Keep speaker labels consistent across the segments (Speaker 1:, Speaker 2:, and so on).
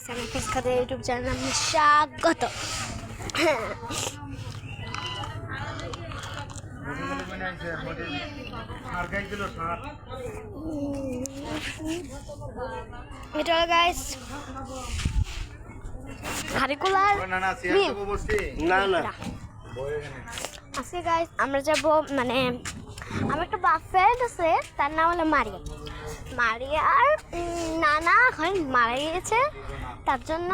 Speaker 1: YouTube channel স্বাগত। এটা হলো গাইস কারিকুলার আজকে গাইস আমরা যাব, মানে আমার একটা ফ্রেন্ড আছে, তার নাম হলো মারিয়া। মারিয়ার নানা এখন মারা গিয়েছে, তার জন্য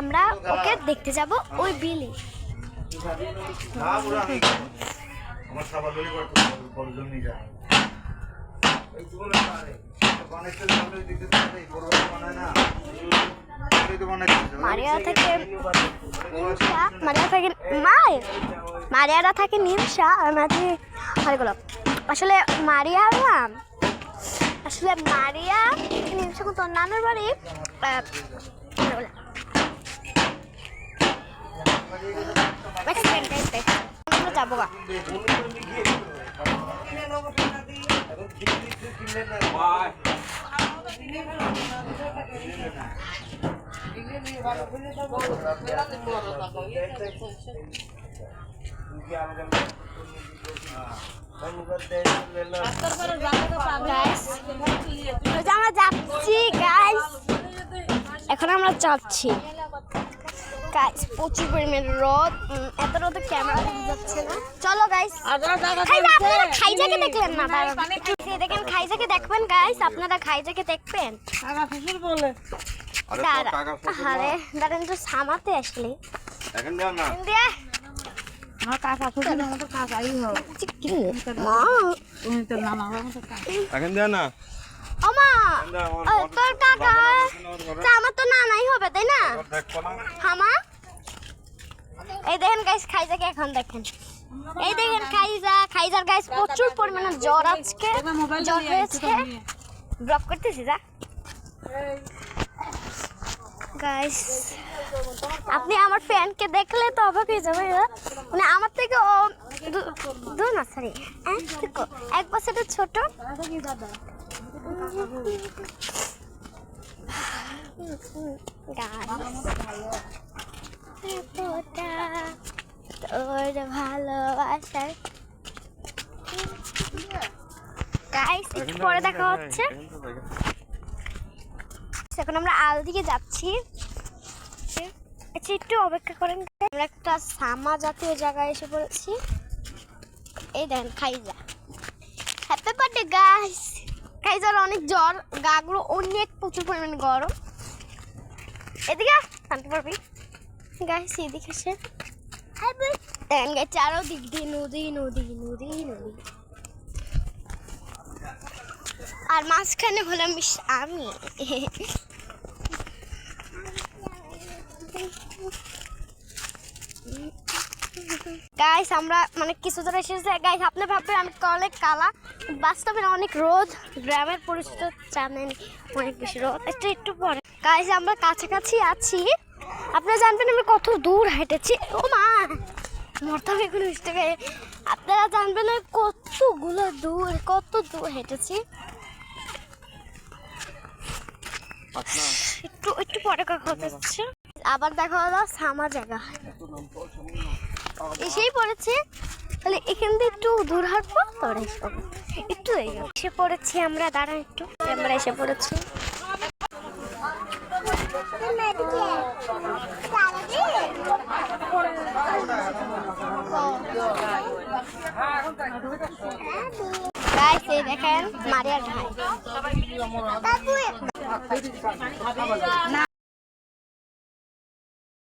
Speaker 1: আমরা ওকে দেখতে যাব ওই বিলে। মারিয়ারা থাকে নিমসা আসলে মারিয়া নিমসা তোর নানার বাড়ি যাবো গা। আমরা যাচ্ছি গাইস, এখন আমরা যাচ্ছি গাইস। প্রচুর পরিমাণে রোদ, এত রোদে ক্যামেরা দেখা যাচ্ছে না। চলো গাইস, আপনারা খাইজাকে দেখলেন না? দেখেন খাইজাকে দেখবেন গাইস, আপনারা খাইজাকে দেখবেন। আরে দাঁড়ান তো সামাতে আসলে তোর কাকা আমার তো নানাই হবে, তাই না? হামা এই দেখেন গাইস খাইজাকে, এখন দেখেন এই দেখেন খাইজার গাইস প্রচুর পরিমাণে জ্বর, আজকে জ্বর হয়েছে। ব্লক করতেছি যা গাইস। আপনি আমার ফ্যানকে দেখলে তো অবাক হয়ে যাবে, মানে আমার থেকে ও না সরি 1 বছরের ছোট। তোর ভালোবাসার গাইস একটু পরে দেখা হচ্ছে। এখন আমরা আল দিকে যাচ্ছি, একটু অপেক্ষা করেন। আমরা একটা সামা জাতীয় জায়গায় এসে পড়েছি। এই দেখেন খাইজা, হ্যাপি বার্থডে গাইস। খাইজার অনেক জ্বর, গাগুলো অনেক প্রচুর পরিমাণে গরম। এদিকে শান্তি পারবি গাইস, এদিকে এসে চারোদিক দিয়ে নদী নদী নদী নদী, আর মাঝখানে হলাম আমি। গাইস আমরা মানে কিছু দূর এসেছে গাইস। আপনি ভাববেন আমি অনেক কালা, বাস্তবে অনেক রোদ। গ্রামের পরিস্থিতি জানেন, অনেক বেশি রোদ। একটু পরে গাইস আমরা কাছাকাছি আছি। আপনারা জানবেন আমি কত দূর হেঁটেছি। ও মা মরতাম এখন বুঝতে পারে। আপনারা জানবেন কত দূর হেঁটেছি। একটু পরে কথা হচ্ছে, আবার দেখা হলো সামা জায়গা এসেই পড়েছে। তাহলে এখান দিয়ে একটু দূর হাঁটবো, তোরা একটু এসে পড়েছি আমরা। দাঁড়া একটু, আমরা এসে পড়েছি। গাইস এই দেখেন মারিয়ার ভাই।